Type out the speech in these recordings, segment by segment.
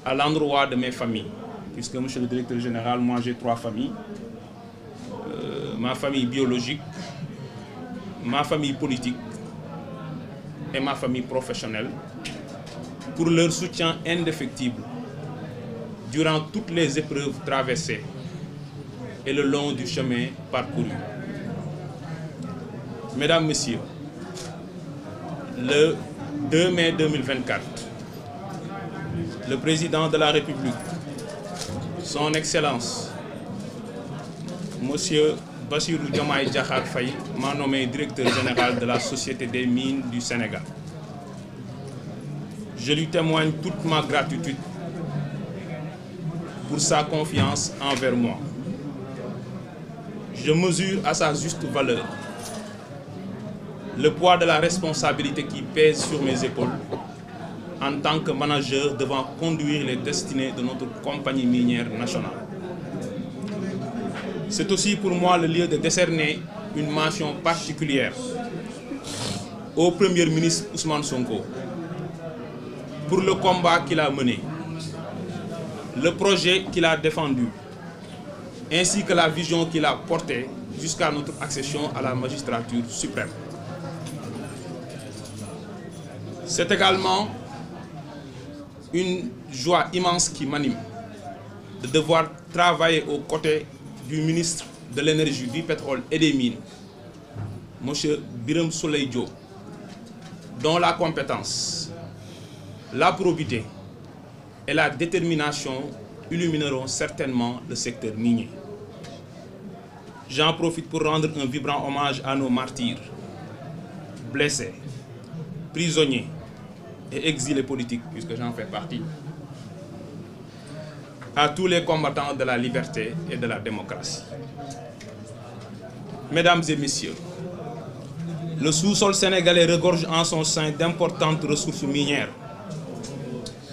à l'endroit de mes familles, puisque, monsieur le directeur général, moi j'ai 3 familles. Ma famille biologique, ma famille politique et ma famille professionnelle, pour leur soutien indéfectible durant toutes les épreuves traversées et le long du chemin parcouru. Mesdames, Messieurs, le 2 mai 2024, le président de la République, son Excellence, Monsieur Bassirou Diomaye Diakhar Faye, m'a nommé directeur général de la Société des mines du Sénégal. Je lui témoigne toute ma gratitude pour sa confiance envers moi. Je mesure à sa juste valeur le poids de la responsabilité qui pèse sur mes épaules en tant que manager devant conduire les destinées de notre compagnie minière nationale. C'est aussi pour moi le lieu de décerner une mention particulière au Premier ministre Ousmane Sonko pour le combat qu'il a mené, le projet qu'il a défendu, ainsi que la vision qu'il a portée jusqu'à notre accession à la magistrature suprême. C'est également une joie immense qui m'anime de devoir travailler aux côtés du ministre de l'Énergie, du Pétrole et des Mines, M. Birame Souleye Diop, dont la compétence, la probité et la détermination illumineront certainement le secteur minier. J'en profite pour rendre un vibrant hommage à nos martyrs, blessés, prisonniers et exilés politiques, puisque j'en fais partie, à tous les combattants de la liberté et de la démocratie. Mesdames et messieurs, le sous-sol sénégalais regorge en son sein d'importantes ressources minières.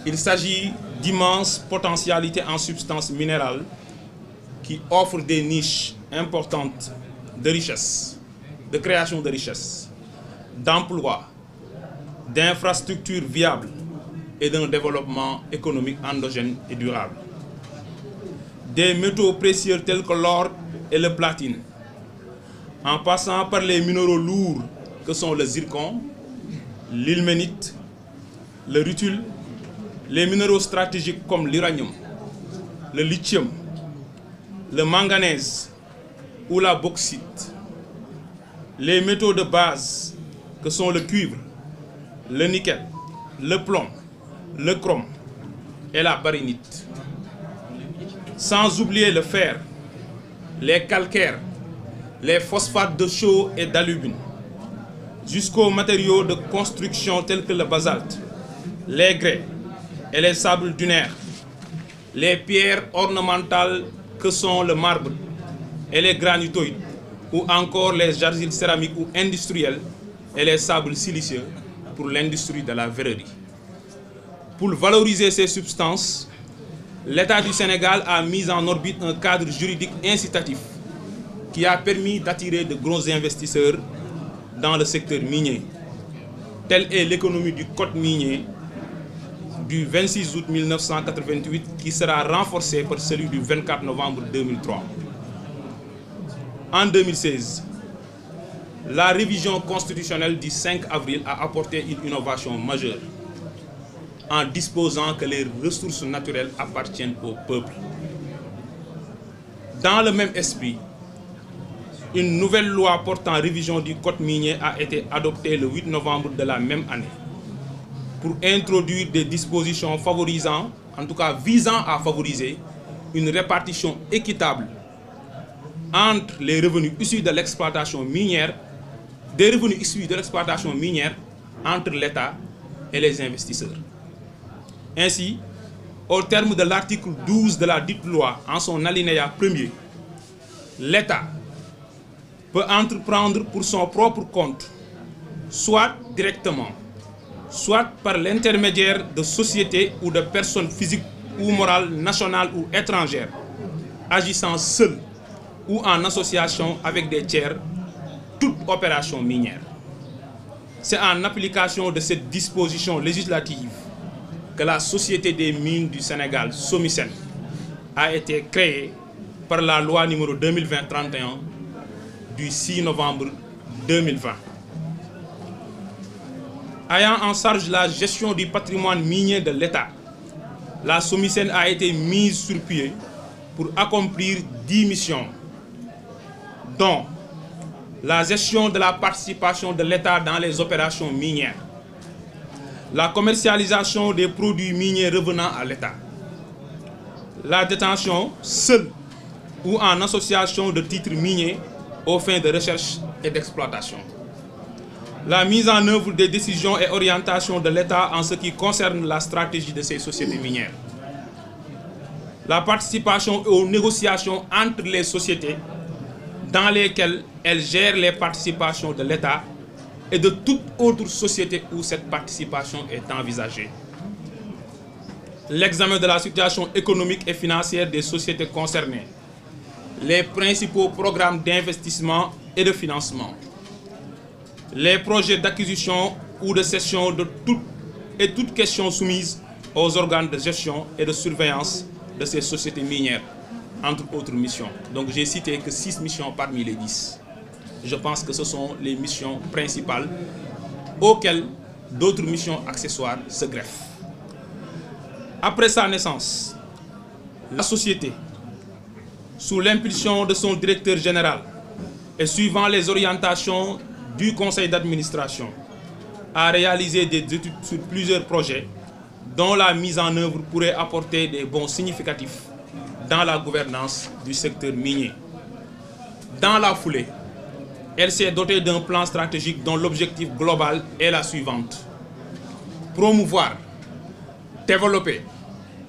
Il s'agit d'immenses potentialités en substances minérales qui offrent des niches importantes de richesse, de création de richesse, d'emplois, d'infrastructures viables et d'un développement économique endogène et durable. Des métaux précieux tels que l'or et le platine, en passant par les minéraux lourds que sont le zircon, l'ilménite, le rutile, les minéraux stratégiques comme l'uranium, le lithium, le manganèse ou la bauxite, les métaux de base que sont le cuivre, le nickel, le plomb, le chrome et la baryonite. Sans oublier le fer, les calcaires, les phosphates de chaux et d'alumine, jusqu'aux matériaux de construction tels que le basalte, les grès et les sables dunaires, les pierres ornementales que sont le marbre et les granitoïdes, ou encore les argiles céramiques ou industrielles et les sables siliceux pour l'industrie de la verrerie. Pour valoriser ces substances, l'État du Sénégal a mis en orbite un cadre juridique incitatif qui a permis d'attirer de gros investisseurs dans le secteur minier. Telle est l'économie du code minier du 26 août 1988 qui sera renforcée par celui du 24 novembre 2003. En 2016, la révision constitutionnelle du 5 avril a apporté une innovation majeure en disposant que les ressources naturelles appartiennent au peuple. Dans le même esprit, une nouvelle loi portant révision du code minier a été adoptée le 8 novembre de la même année pour introduire des dispositions favorisant, en tout cas visant à favoriser, une répartition équitable entre les revenus issus de l'exploitation minière, des revenus issus de l'exploitation minière entre l'État et les investisseurs. Ainsi, au terme de l'article 12 de la dite loi, en son alinéa 1er, l'État peut entreprendre pour son propre compte, soit directement, soit par l'intermédiaire de sociétés ou de personnes physiques ou morales nationales ou étrangères, agissant seules ou en association avec des tiers, toute opération minière. C'est en application de cette disposition législative que la Société des mines du Sénégal, SOMISEN, a été créée par la loi numéro 2020-31 du 6 novembre 2020. Ayant en charge la gestion du patrimoine minier de l'État, la SOMISEN a été mise sur pied pour accomplir 10 missions, dont la gestion de la participation de l'État dans les opérations minières, la commercialisation des produits miniers revenant à l'État, la détention seule ou en association de titres miniers aux fins de recherche et d'exploitation, la mise en œuvre des décisions et orientations de l'État en ce qui concerne la stratégie de ces sociétés minières, la participation aux négociations entre les sociétés dans lesquelles elles gèrent les participations de l'État et de toute autre société où cette participation est envisagée, l'examen de la situation économique et financière des sociétés concernées, les principaux programmes d'investissement et de financement, les projets d'acquisition ou de cession de toute question soumise aux organes de gestion et de surveillance de ces sociétés minières, entre autres missions. Donc j'ai cité que 6 missions parmi les 10. Je pense que ce sont les missions principales auxquelles d'autres missions accessoires se greffent. Après sa naissance, la société, sous l'impulsion de son directeur général et suivant les orientations du conseil d'administration, a réalisé des études sur plusieurs projets dont la mise en œuvre pourrait apporter des bons significatifs dans la gouvernance du secteur minier. Dans la foulée, elle s'est dotée d'un plan stratégique dont l'objectif global est la suivante: promouvoir, développer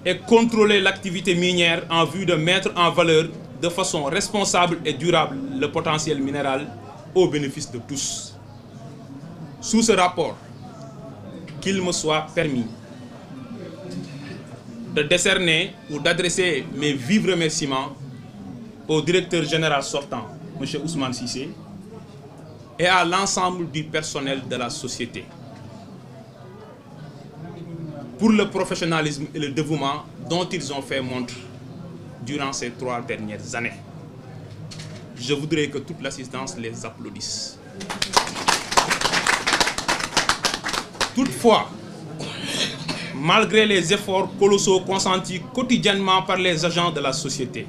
et contrôler l'activité minière en vue de mettre en valeur de façon responsable et durable le potentiel minéral au bénéfice de tous. Sous ce rapport, qu'il me soit permis de décerner ou d'adresser mes vifs remerciements au directeur général sortant, M. Ousmane Cissé, et à l'ensemble du personnel de la société pour le professionnalisme et le dévouement dont ils ont fait montre durant ces 3 dernières années. Je voudrais que toute l'assistance les applaudisse. Toutefois, malgré les efforts colossaux consentis quotidiennement par les agents de la société,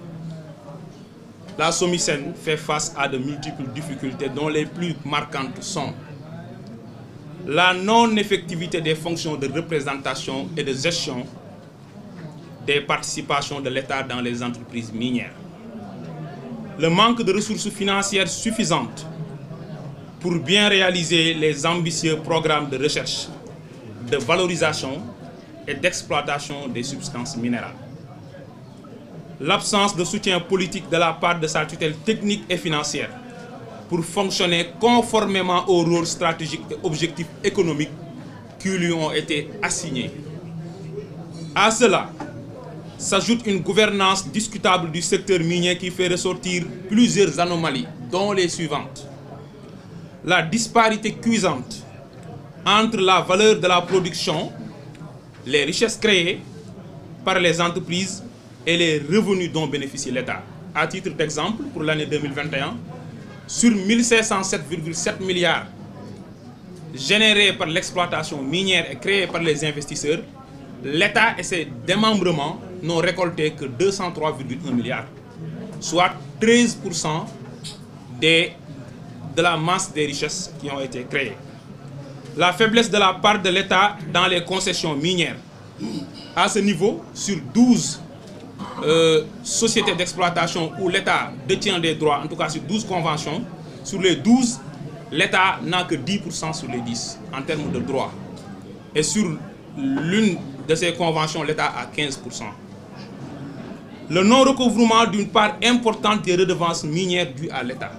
la SOMISEN fait face à de multiples difficultés dont les plus marquantes sont la non-effectivité des fonctions de représentation et de gestion des participations de l'État dans les entreprises minières, le manque de ressources financières suffisantes pour bien réaliser les ambitieux programmes de recherche, de valorisation et d'exploitation des substances minérales, l'absence de soutien politique de la part de sa tutelle technique et financière pour fonctionner conformément aux rôles stratégiques et objectifs économiques qui lui ont été assignés. À cela s'ajoute une gouvernance discutable du secteur minier qui fait ressortir plusieurs anomalies, dont les suivantes: la disparité cuisante entre la valeur de la production, les richesses créées par les entreprises et les revenus dont bénéficie l'État. À titre d'exemple, pour l'année 2021, sur 1507,7 milliards générés par l'exploitation minière et créés par les investisseurs, l'État et ses démembrements n'ont récolté que 203,1 milliards, soit 13% de la masse des richesses qui ont été créées. La faiblesse de la part de l'État dans les concessions minières. À ce niveau, sur 12 sociétés d'exploitation où l'État détient des droits, en tout cas sur 12 conventions, sur les 12, l'État n'a que 10% sur les 10 en termes de droits. Et sur l'une de ces conventions, l'État a 15%. Le non-recouvrement d'une part importante des redevances minières dues à l'État.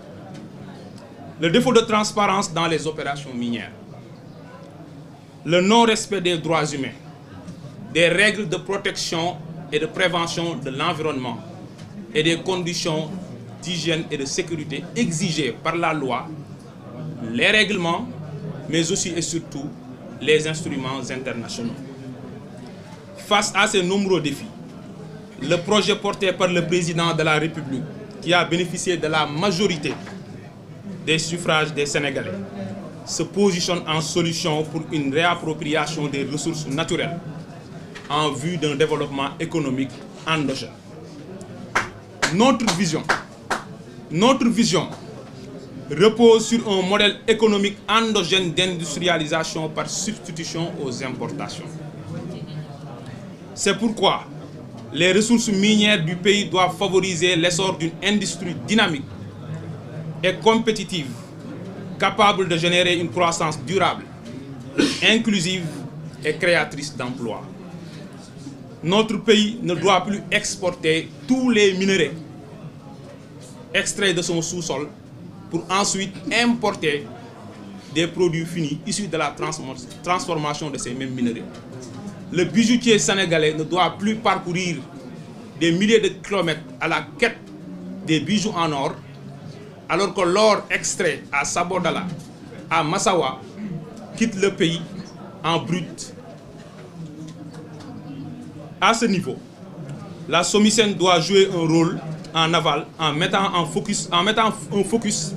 Le défaut de transparence dans les opérations minières. Le non-respect des droits humains, des règles de protection et de prévention de l'environnement et des conditions d'hygiène et de sécurité exigées par la loi, les règlements, mais aussi et surtout les instruments internationaux. Face à ces nombreux défis, le projet porté par le président de la République, qui a bénéficié de la majorité des suffrages des Sénégalais, se positionne en solution pour une réappropriation des ressources naturelles en vue d'un développement économique endogène. Notre vision repose sur un modèle économique endogène d'industrialisation par substitution aux importations. C'est pourquoi les ressources minières du pays doivent favoriser l'essor d'une industrie dynamique et compétitive, capable de générer une croissance durable, inclusive et créatrice d'emplois. Notre pays ne doit plus exporter tous les minerais extraits de son sous-sol pour ensuite importer des produits finis issus de la transformation de ces mêmes minerais. Le bijoutier sénégalais ne doit plus parcourir des milliers de kilomètres à la quête des bijoux en or, alors que l'or extrait à Sabodala, à Massawa, quitte le pays en brut. À ce niveau, la SOMISEN doit jouer un rôle en aval en mettant un focus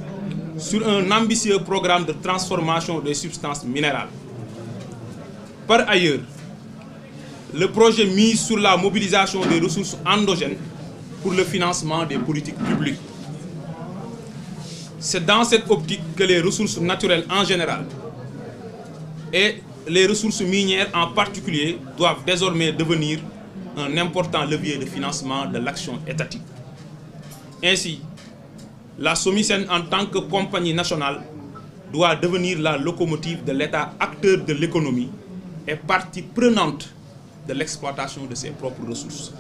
sur un ambitieux programme de transformation des substances minérales. Par ailleurs, le projet mise sur la mobilisation des ressources endogènes pour le financement des politiques publiques. C'est dans cette optique que les ressources naturelles en général et les ressources minières en particulier doivent désormais devenir un important levier de financement de l'action étatique. Ainsi, la SOMISEN en tant que compagnie nationale doit devenir la locomotive de l'État acteur de l'économie et partie prenante de l'exploitation de ses propres ressources.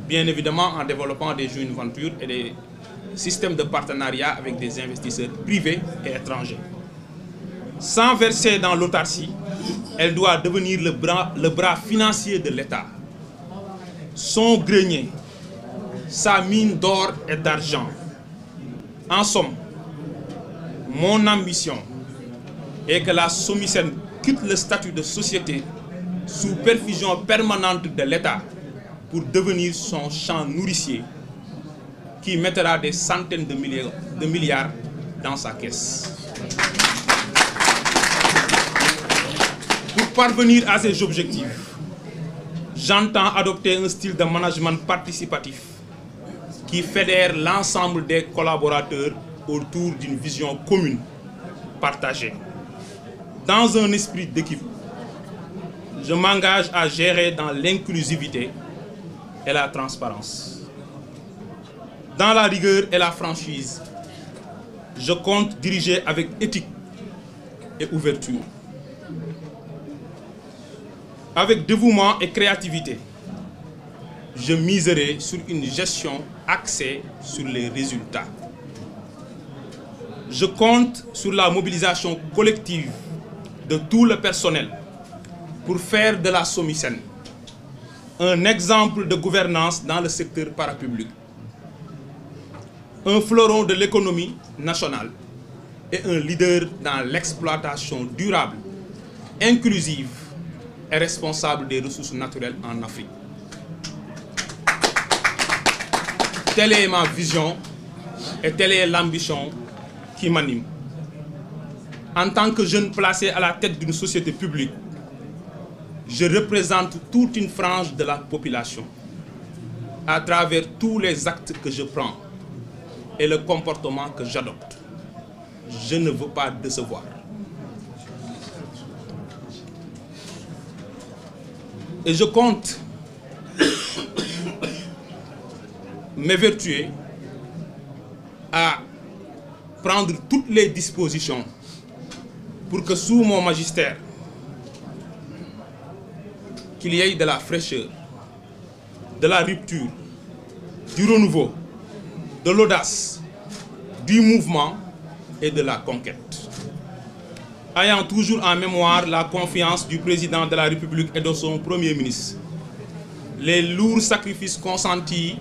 Bien évidemment en développant des joint ventures et des systèmes de partenariat avec des investisseurs privés et étrangers. Sans verser dans l'autarcie, elle doit devenir le bras financier de l'État. Son grenier, sa mine d'or et d'argent. En somme, mon ambition est que la SOMISEN quitte le statut de société sous perfusion permanente de l'État pour devenir son champ nourricier qui mettra des centaines de milliards dans sa caisse. Pour parvenir à ces objectifs, j'entends adopter un style de management participatif qui fédère l'ensemble des collaborateurs autour d'une vision commune, partagée. Dans un esprit d'équipe, je m'engage à gérer dans l'inclusivité et la transparence. Dans la rigueur et la franchise, je compte diriger avec éthique et ouverture. Avec dévouement et créativité, je miserai sur une gestion axée sur les résultats. Je compte sur la mobilisation collective de tout le personnel pour faire de la SOMISEN un exemple de gouvernance dans le secteur parapublic, un fleuron de l'économie nationale et un leader dans l'exploitation durable, inclusive et responsable des ressources naturelles en Afrique. Telle est ma vision et telle est l'ambition qui m'anime. En tant que jeune placé à la tête d'une société publique, je représente toute une frange de la population à travers tous les actes que je prends et le comportement que j'adopte. Je ne veux pas décevoir. Et je compte m'évertuer à prendre toutes les dispositions pour que sous mon magistère, qu'il y ait de la fraîcheur, de la rupture, du renouveau, de l'audace, du mouvement et de la conquête. Ayant toujours en mémoire la confiance du président de la République et de son Premier ministre, les lourds sacrifices consentis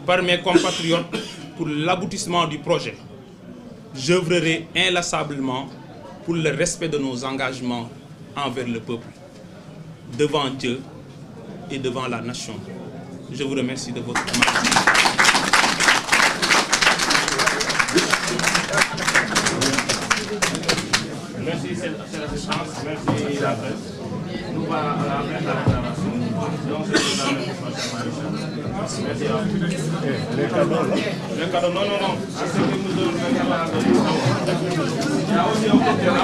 par mes compatriotes pour l'aboutissement du projet, j'œuvrerai inlassablement pour le respect de nos engagements envers le peuple. devant Dieu et devant la nation. Je vous remercie de votre attention. Merci, c'est l'assistance. Merci, la presse. Nous va à la déclaration. Donc, c'est merci à vous. Les cadeaux, là? Les cadeaux, non. C'est ce que nous donnons. Il y a aussi un côté là.